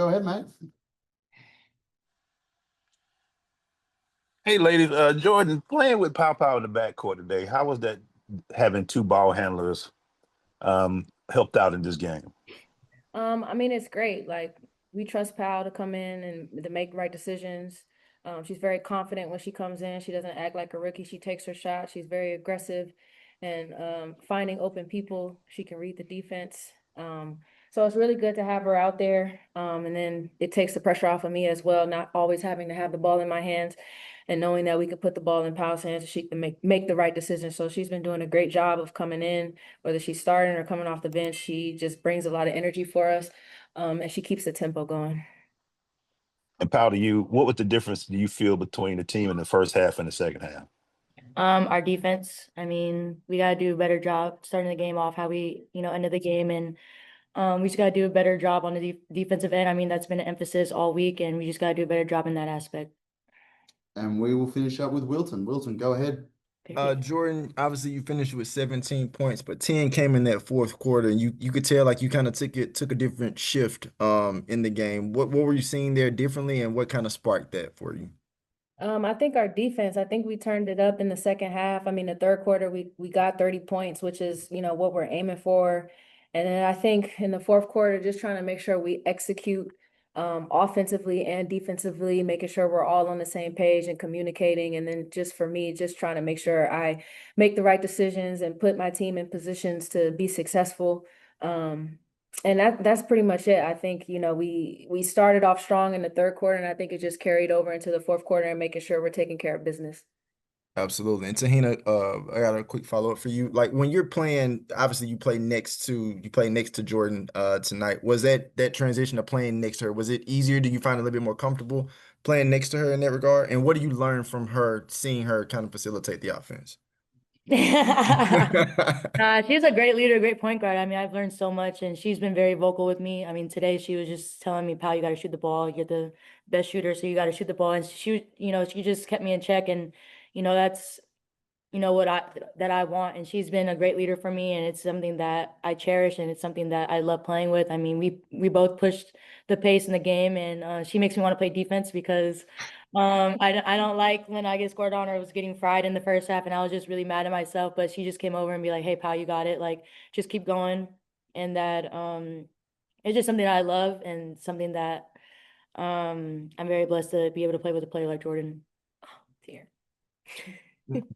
Go ahead, mate. Hey, ladies, Jordan, playing with Paopao in the backcourt today, how was that having two ball handlers helped out in this game? I mean, it's great. Like we trust Pal to come in and to make right decisions. She's very confident when she comes in. She doesn't act like a rookie. She takes her shot. She's very aggressive and finding open people. She can read the defense. So it's really good to have her out there. And then it takes the pressure off of me as well, not always having to have the ball in my hands and knowing that we can put the ball in Pal's hands, she can make the right decision. So she's been doing a great job of coming in, whether she's starting or coming off the bench. She just brings a lot of energy for us, and she keeps the tempo going. And Pau, to you, what was the difference do you feel between the team in the first half and the second half? Our defense. I mean, we gotta do a better job starting the game off how we, ended the game, and we just gotta do a better job on the defensive end. I mean, that's been an emphasis all week, and we just gotta do a better job in that aspect. And we will finish up with Wilton. Wilton, go ahead. Jordan, obviously you finished with 17 points, but 10 came in that fourth quarter, and you could tell like you kind of took a different shift in the game. What were you seeing there differently, and what kind of sparked that for you? I think our defense, I think we turned it up in the second half. I mean, the third quarter, we got 30 points, which is, what we're aiming for. And then I think in the fourth quarter, just trying to make sure we execute offensively and defensively, making sure we're all on the same page and communicating. And then just for me, just trying to make sure I make the right decisions and put my team in positions to be successful. And that's pretty much it. I think, we started off strong in the third quarter, and I think it just carried over into the fourth quarter and making sure we're taking care of business. Absolutely. And Te-Hina, I got a quick follow-up for you. Like when you're playing, obviously you play next to Jordin tonight. Was that transition of playing next to her, was it easier? Do you find it a little bit more comfortable playing next to her in that regard? And what do you learn from her, seeing her kind of facilitate the offense? She's a great leader, great point guard. I mean, I've learned so much, and she's been very vocal with me. I mean, today she was just telling me, "Pal, you got to shoot the ball. You're the best shooter, so you got to shoot the ball." And she just kept me in check, and that's what I want. And she's been a great leader for me, and it's something that I cherish, and it's something that I love playing with. I mean, we both pushed the pace in the game, and she makes me want to play defense because I don't like when I get scored on or was getting fried in the first half, and I was just really mad at myself. But she just came over and be like, "Hey, pal, you got it. Like, just keep going." And that it's just something that I love, and something that I'm very blessed to be able to play with a player like Jordin. Oh, dear.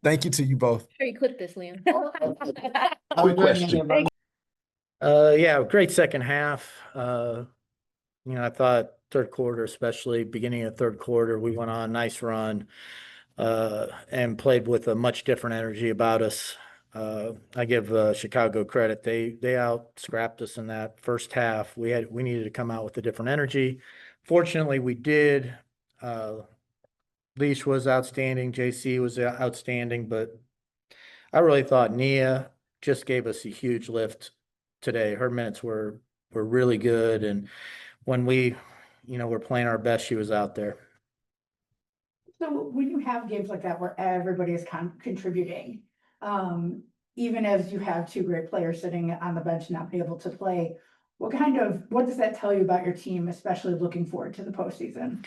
Thank you to you both. Sure, you clip this, Liam. Quick question. Yeah, great second half. I thought third quarter, especially beginning of third quarter, we went on a nice run and played with a much different energy about us. I give Chicago credit. They out scrapped us in that first half. We needed to come out with a different energy. Fortunately, we did. Leash was outstanding. JC was outstanding, but I really thought Nia just gave us a huge lift today. Her minutes were really good, and when we, were playing our best, she was out there. So when you have games like that where everybody is contributing, even as you have two great players sitting on the bench not be able to play, what does that tell you about your team, especially looking forward to the postseason?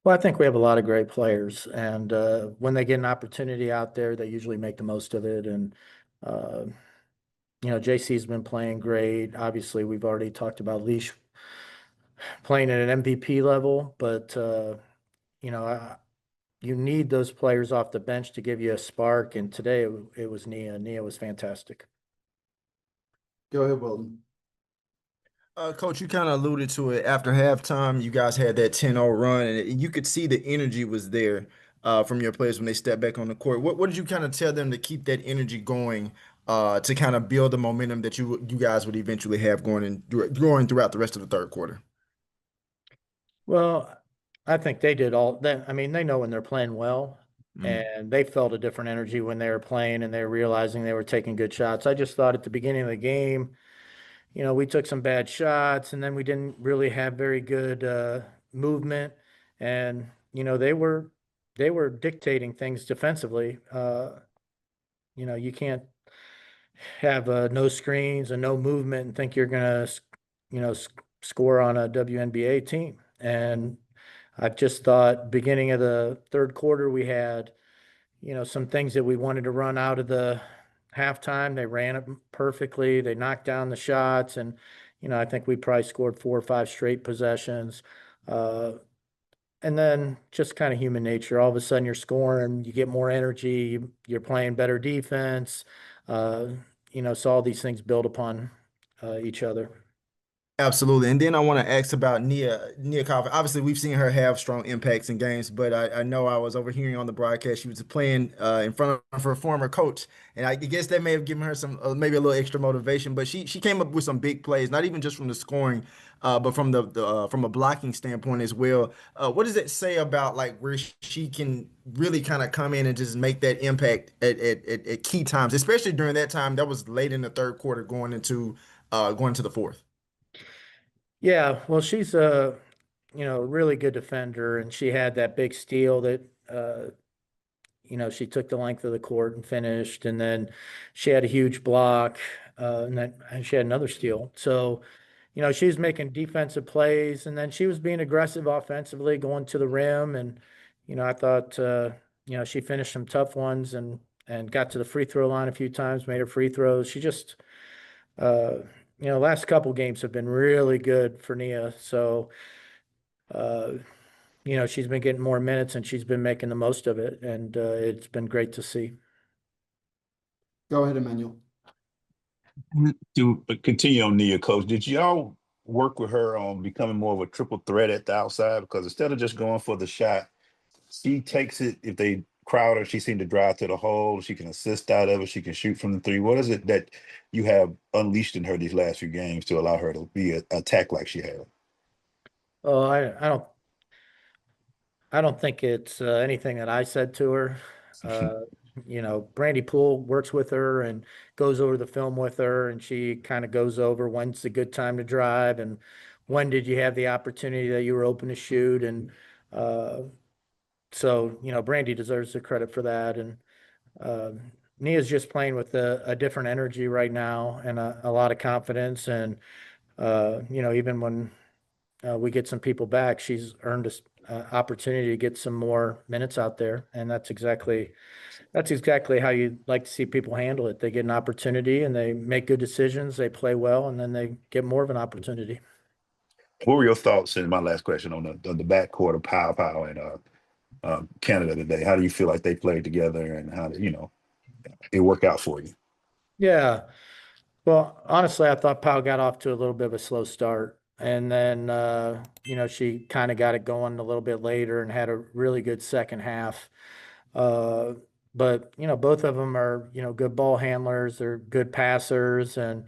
Well, I think we have a lot of great players, and when they get an opportunity out there, they usually make the most of it. And JC's been playing great. Obviously, we've already talked about Leash playing at an MVP level, but you need those players off the bench to give you a spark. And today it was Nia. Nia was fantastic. Go ahead, Wilton. Coach, you kind of alluded to it. After halftime, you guys had that 10-0 run, and you could see the energy was there from your players when they stepped back on the court. What did you kind of tell them to keep that energy going to kind of build the momentum that you guys would eventually have going throughout the rest of the third quarter? Well, I think they did all that. I mean, they know when they're playing well, and they felt a different energy when they were playing, and they were realizing they were taking good shots. I just thought at the beginning of the game, we took some bad shots, and then we didn't really have very good movement. And, they were dictating things defensively. You can't have no screens and no movement and think you're going to, score on a WNBA team. And I just thought beginning of the third quarter, we had, some things that we wanted to run out of the halftime. They ran it perfectly. They knocked down the shots. And, I think we probably scored 4 or 5 straight possessions. And then just kind of human nature. All of a sudden you're scoring, you get more energy, you're playing better defense. So all these things build upon each other. Absolutely. And then I want to ask about Nia Coffin. Obviously, we've seen her have strong impacts in games, but I know I was overhearing on the broadcast she was playing in front of her former coach, and I guess that may have given her some maybe a little extra motivation. But she came up with some big plays, not even just from the scoring, but from from a blocking standpoint as well. What does it say about like where she can really kind of come in and just make that impact at key times, especially during that time that was late in the third quarter going into the fourth? Yeah, well, she's a really good defender, and she had that big steal that she took the length of the court and finished, and then she had a huge block, and she had another steal. So, she was making defensive plays, and then she was being aggressive offensively, going to the rim, and I thought she finished some tough ones and got to the free throw line a few times, made her free throws. She just last couple games have been really good for Nia. So, she's been getting more minutes and she's been making the most of it. And it's been great to see. Go ahead, Emmanuel. To continue on Nia, coach, did y'all work with her on becoming more of a triple threat at the outside? Because instead of just going for the shot, she takes it. If they crowd her, she seemed to drive to the hole. She can assist out of it. She can shoot from the three. What is it that you have unleashed in her these last few games to allow her to be attacked like she has? Oh, I don't think it's anything that I said to her. Brandy Poole works with her and goes over the film with her, and she kind of goes over when's a good time to drive and when did you have the opportunity that you were open to shoot. And so, Brandy deserves the credit for that. And Nia's just playing with a different energy right now and a lot of confidence. And, even when we get some people back, she's earned an opportunity to get some more minutes out there. And that's exactly how you like to see people handle it. They get an opportunity and they make good decisions, they play well, and then they get more of an opportunity. What were your thoughts, in my last question, on the backcourt of Paopao and Canada today? How do you feel like they played together, and how did it work out for you? Yeah. Well, honestly, I thought Pau got off to a little bit of a slow start. And then, she kind of got it going a little bit later and had a really good second half. But, both of them are, good ball handlers. They're good passers, and,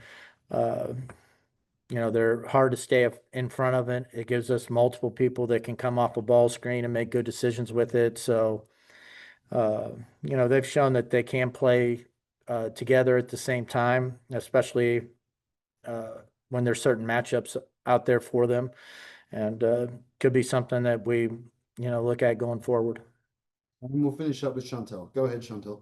they're hard to stay in front of it. It gives us multiple people that can come off a ball screen and make good decisions with it. So, they've shown that they can play together at the same time, especially when there's certain matchups out there for them, and could be something that we, look at going forward. And we'll finish up with Chantel. Go ahead, Chantel.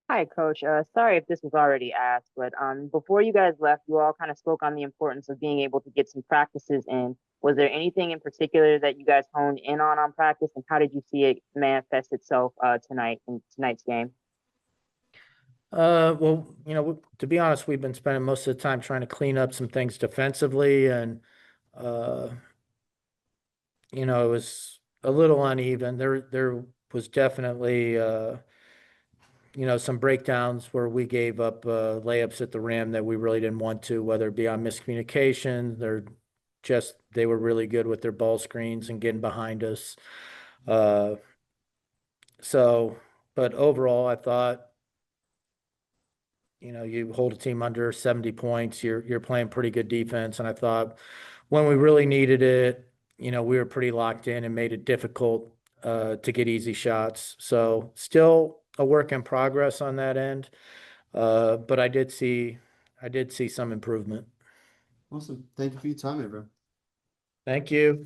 Hi, Coach. Sorry if this was already asked, but before you guys left, you all kind of spoke on the importance of being able to get some practices in. Was there anything in particular that you guys honed in on practice, and how did you see it manifest itself tonight in tonight's game? Well, to be honest, we've been spending most of the time trying to clean up some things defensively, and it was a little uneven. There was definitely some breakdowns where we gave up layups at the rim that we really didn't want to, whether it be on miscommunication. They were really good with their ball screens and getting behind us. But overall, I thought, you hold a team under 70 points, you're playing pretty good defense. And I thought when we really needed it, we were pretty locked in and made it difficult to get easy shots. So still a work in progress on that end. But I did see some improvement. Awesome. Thank you for your time, everyone. Thank you.